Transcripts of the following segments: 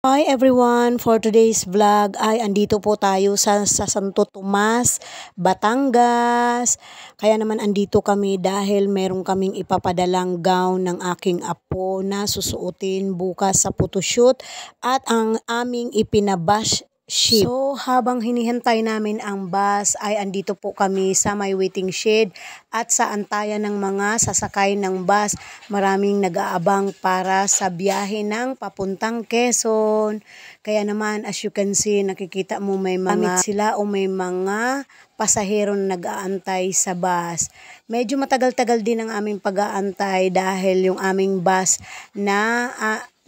Hi everyone! For today's vlog ay andito po tayo sa Santo Tomas, Batangas. Kaya naman andito kami dahil meron kaming ipapadalang gown ng aking apo na susuotin bukas sa photoshoot at ang aming ipinabash ship. So habang hinihintay namin ang bus ay andito po kami sa may waiting shed at sa antayan ng mga sasakay ng bus. Maraming nag-aabang para sa biyahe ng papuntang Quezon. Kaya naman as you can see, nakikita mo may mga sila o may mga pasahero na nag-aantay sa bus. Medyo matagal-tagal din ang aming pag-aantay dahil yung aming bus na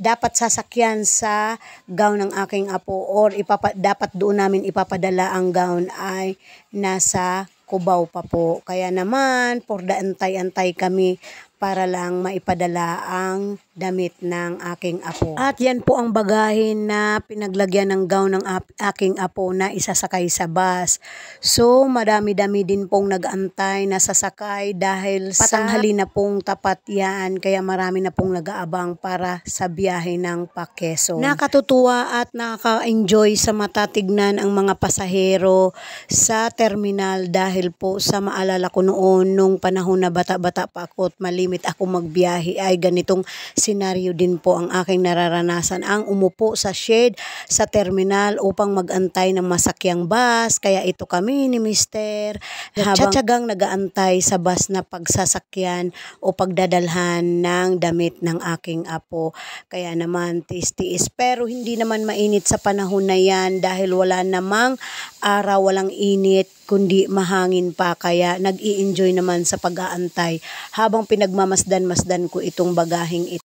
dapat sasakyan sa gown ng aking apo or dapat doon namin ipapadala ang gown ay nasa Cubao pa po. Kaya naman, for the antay-antay kami para lang maipadala ang damit ng aking apo. At yan po ang bagahin na pinaglagyan ng gown ng aking apo na isasakay sa bus. So, madami-dami din pong nag-antay na sasakay dahil patanghali na pong tapat yan. Kaya marami na pong nag-aabang para sa biyahe ng pa-Quezon. Nakatutuwa at nakaka-enjoy sa mata tignan ang mga pasahero sa terminal dahil po sa maalala ko noon nung panahon na bata-bata pa ako at malimit ako magbiyahe ay ganitong senaryo din po ang aking nararanasan, ang umupo sa shed sa terminal upang mag-antay ng masakyang bus. Kaya ito kami ni Mister habang tiyatsagang nag-aantay sa bus na pagsasakyan o pagdadalhan ng damit ng aking apo. Kaya naman tiis-tiis pero hindi naman mainit sa panahon na yan dahil wala namang araw, walang init kundi mahangin pa, kaya nag-i-enjoy naman sa pag-aantay habang pinagmamasdan-masdan ko itong bagaheng ito.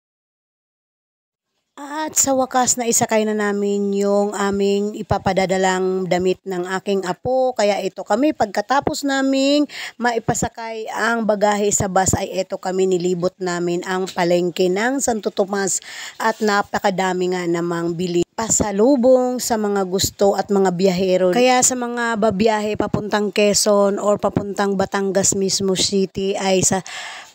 At sa wakas na isakay na namin yung aming ipapadadalang damit ng aking apo. Kaya ito kami, pagkatapos naming maipasakay ang bagahe sa bus ay ito kami, nilibot namin ang palengke ng Santo Tomas at napakadami nga namang bili pasalubong sa mga gusto at mga biyahero. Kaya sa mga babiyahe papuntang Quezon or papuntang Batangas mismo city ay sa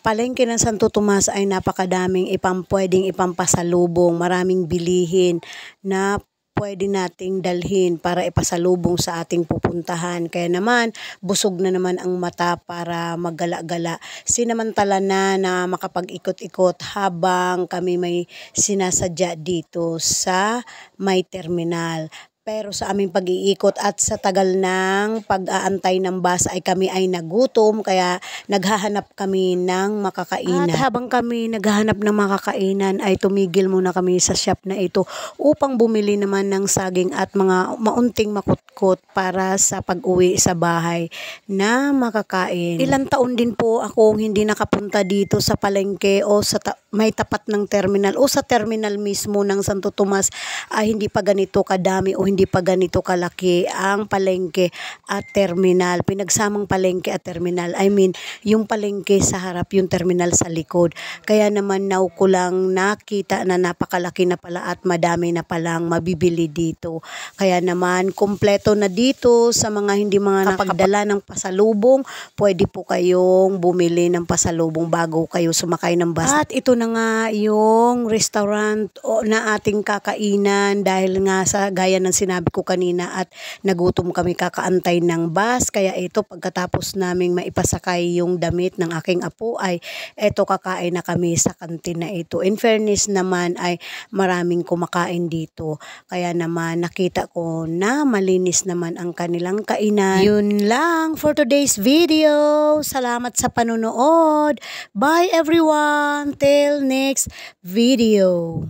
palengke ng Santo Tomas ay napakadaming pwedeng ipampasalubong, maraming bilihin na pwede nating dalhin para ipasalubong sa ating pupuntahan. Kaya naman, busog na naman ang mata para maggala-gala. Sinamantala na makapag-ikot-ikot habang kami may sinasadya dito sa may terminal. Pero sa aming pag-iikot at sa tagal ng pag-aantay ng bus ay kami ay nagutom kaya naghahanap kami ng makakainan. At habang kami naghahanap ng makakainan ay tumigil muna kami sa shop na ito upang bumili naman ng saging at mga maunting makutkot para sa pag-uwi sa bahay na makakain. Ilang taon din po akong hindi nakapunta dito sa palengke o sa may tapat ng terminal o sa terminal mismo ng Santo Tomas ay hindi pa ganito kadami o hindi pa ganito kalaki ang palengke at terminal. Pinagsamang palengke at terminal. I mean, yung palengke sa harap, yung terminal sa likod. Kaya naman now ko lang nakita na napakalaki na pala at madami na palang mabibili dito. Kaya naman, kompleto na dito sa mga hindi mga nakapagdala ng pasalubong. Pwede po kayong bumili ng pasalubong bago kayo sumakay ng bus. At ito na nga yung restaurant na ating kakainan dahil nga sa gaya ng sinabi ko kanina at nagutom kami kakaantay ng bus. Kaya ito pagkatapos naming maipasakay yung damit ng aking apo ay ito kakain na kami sa kantin na ito. In fairness naman ay maraming kumakain dito. Kaya naman nakita ko na malinis naman ang kanilang kainan. Yun lang for today's video. Salamat sa panunood. Bye everyone. Till next video.